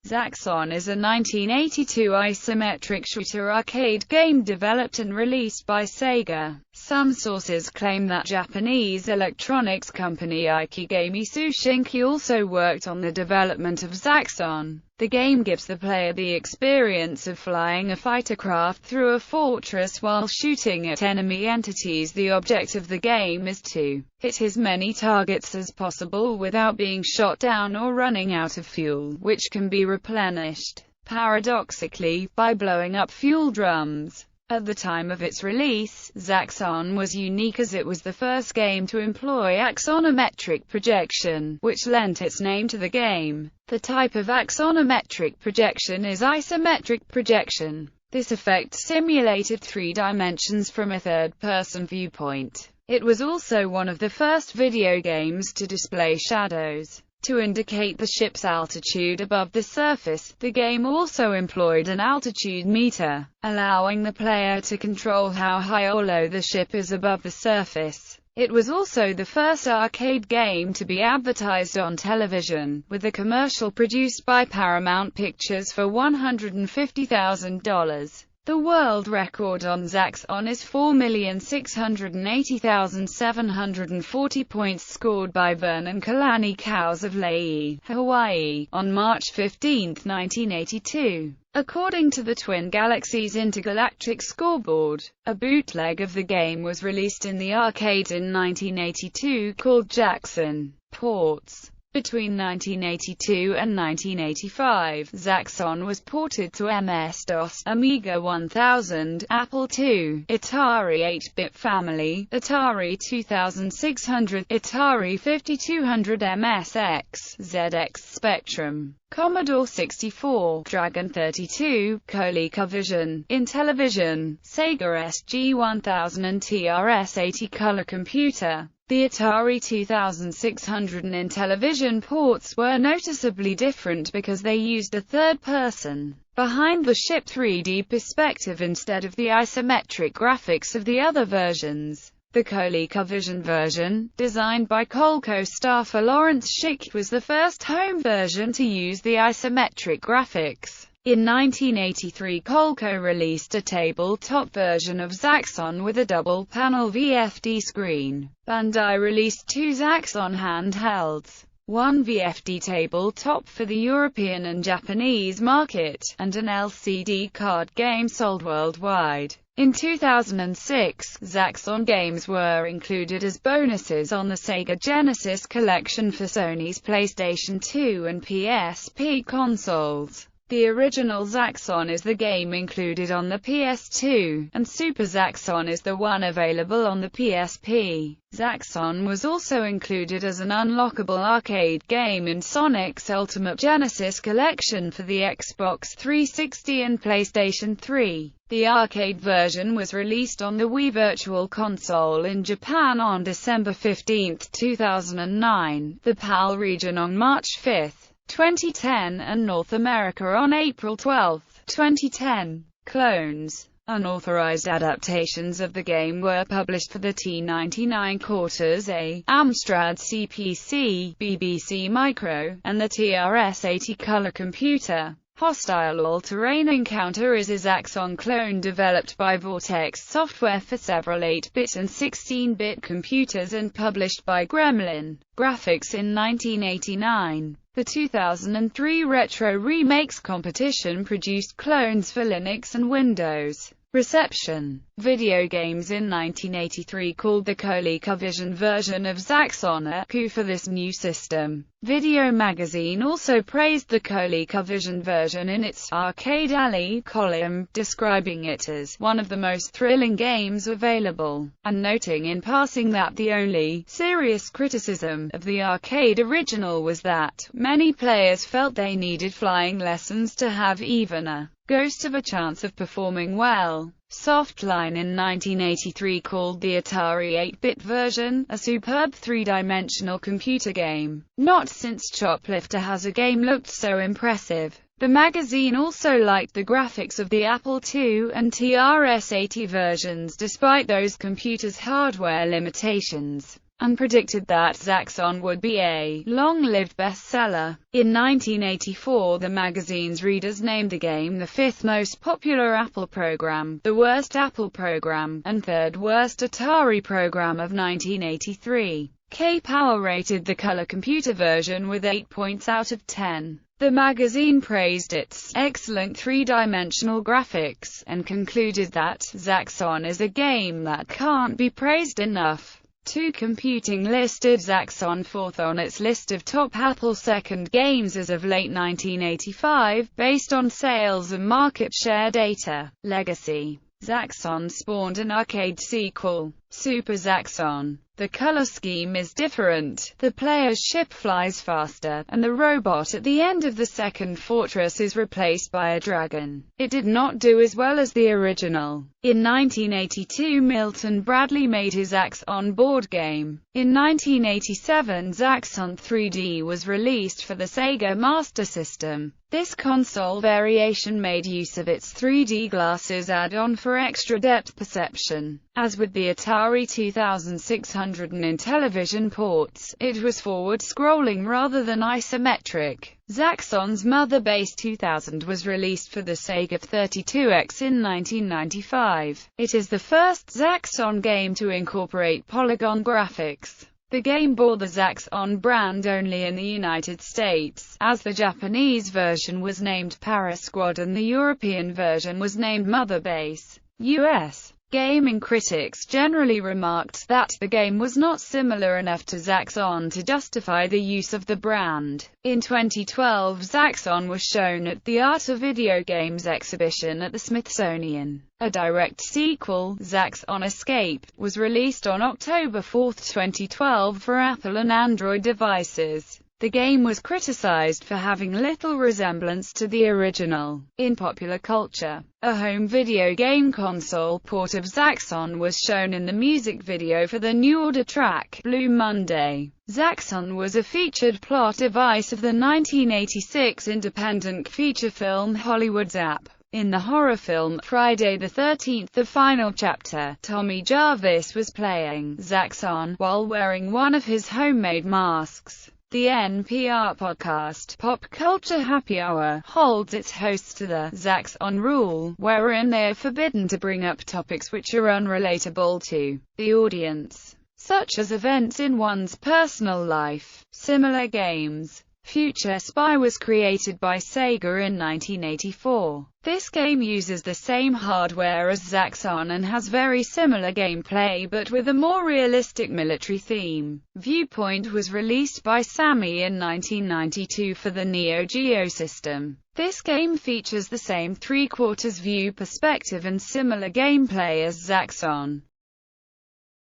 Zaxxon is a 1982 isometric shooter arcade game developed and released by Sega. Some sources claim that Japanese electronics company Ikegami Tsushinki also worked on the development of Zaxxon. The game gives the player the experience of flying a fighter craft through a fortress while shooting at enemy entities. The object of the game is to hit as many targets as possible without being shot down or running out of fuel, which can be replenished, paradoxically, by blowing up fuel drums. At the time of its release, Zaxxon was unique as it was the first game to employ axonometric projection, which lent its name to the game. The type of axonometric projection is isometric projection. This effect simulated 3 dimensions from a third-person viewpoint. It was also one of the first video games to display shadows to indicate the ship's altitude above the surface. The game also employed an altitude meter, allowing the player to control how high or low the ship is above the surface. It was also the first arcade game to be advertised on television, with a commercial produced by Paramount Pictures for $150,000. The world record on Zaxxon is 4,680,740 points scored by Vernon Kalani Cows of Laie, Hawaii, on March 15, 1982. According to the Twin Galaxies Intergalactic Scoreboard, a bootleg of the game was released in the arcade in 1982 called Zaxxon. Ports. Between 1982 and 1985, Zaxxon was ported to MS-DOS, Amiga 1000, Apple II, Atari 8-bit family, Atari 2600, Atari 5200 MSX, ZX Spectrum, Commodore 64, Dragon 32, ColecoVision, Intellivision, Sega SG-1000 and TRS-80 color computer. The Atari 2600 and Intellivision ports were noticeably different because they used a third-person, behind-the-ship 3D perspective instead of the isometric graphics of the other versions. The ColecoVision version, designed by Coleco staffer Lawrence Schick, was the first home version to use the isometric graphics. In 1983, Coleco released a tabletop version of Zaxxon with a double-panel VFD screen. Bandai released 2 Zaxxon handhelds, one VFD tabletop for the European and Japanese market, and an LCD card game sold worldwide. In 2006, Zaxxon games were included as bonuses on the Sega Genesis collection for Sony's PlayStation 2 and PSP consoles. The original Zaxxon is the game included on the PS2, and Super Zaxxon is the one available on the PSP. Zaxxon was also included as an unlockable arcade game in Sonic's Ultimate Genesis collection for the Xbox 360 and PlayStation 3. The arcade version was released on the Wii Virtual Console in Japan on December 15, 2009, the PAL region on March 5, 2010, and North America on April 12, 2010. Clones. Unauthorized adaptations of the game were published for the T99 Cortez-A, Amstrad CPC, BBC Micro, and the TRS-80 color computer. Hostile All-Terrain Encounter is a Zaxxon clone developed by Vortex Software for several 8-bit and 16-bit computers and published by Gremlin Graphics in 1989. The 2003 Retro Remakes competition produced clones for Linux and Windows. Reception. Video games in 1983 called the ColecoVision version of Zaxxon a coup for this new system. Video Magazine also praised the ColecoVision version in its Arcade Alley column, describing it as one of the most thrilling games available, and noting in passing that the only serious criticism of the arcade original was that many players felt they needed flying lessons to have even a ghost of a chance of performing well. Softline in 1983 called the Atari 8-bit version a superb 3-dimensional computer game. Not since Choplifter has a game looked so impressive. The magazine also liked the graphics of the Apple II and TRS-80 versions despite those computers' hardware limitations. and predicted that Zaxxon would be a long-lived bestseller. In 1984, the magazine's readers named the game the fifth most popular Apple program, the worst Apple program, and third worst Atari program of 1983. K-Power rated the color computer version with 8 points out of 10. The magazine praised its excellent three-dimensional graphics, and concluded that Zaxxon is a game that can't be praised enough. 2 Computing listed Zaxxon fourth on its list of top Apple second games as of late 1985, based on sales and market share data. Legacy. Zaxxon spawned an arcade sequel, Super Zaxxon. The color scheme is different, the player's ship flies faster, and the robot at the end of the second fortress is replaced by a dragon. It did not do as well as the original. In 1982, Milton Bradley made his Zaxxon board game. In 1987, Zaxxon 3D was released for the Sega Master System. This console variation made use of its 3D glasses add-on for extra depth perception. As with the Atari 2600 and Intellivision ports, it was forward-scrolling rather than isometric. Zaxxon's Mother Base 2000 was released for the Sega 32X in 1995. It is the first Zaxxon game to incorporate polygon graphics. The game bore the Zaxxon brand only in the United States, as the Japanese version was named Para Squad and the European version was named Mother Base. US. Gaming critics generally remarked that the game was not similar enough to Zaxxon to justify the use of the brand. In 2012, Zaxxon was shown at the Art of Video Games exhibition at the Smithsonian. A direct sequel, Zaxxon Escape, was released on October 4, 2012 for Apple and Android devices. The game was criticized for having little resemblance to the original. In popular culture, a home video game console port of Zaxxon was shown in the music video for the New Order track, Blue Monday. Zaxxon was a featured plot device of the 1986 independent feature film Hollywood Zapp. In the horror film Friday the 13th, the final chapter, Tommy Jarvis was playing Zaxxon while wearing one of his homemade masks. The NPR podcast, Pop Culture Happy Hour, holds its hosts to the Zaxxon rule, wherein they are forbidden to bring up topics which are unrelatable to the audience, such as events in one's personal life. Similar games. Future Spy was created by Sega in 1984. This game uses the same hardware as Zaxxon and has very similar gameplay but with a more realistic military theme. Viewpoint was released by Sammy in 1992 for the Neo Geo system. This game features the same three-quarters view perspective and similar gameplay as Zaxxon.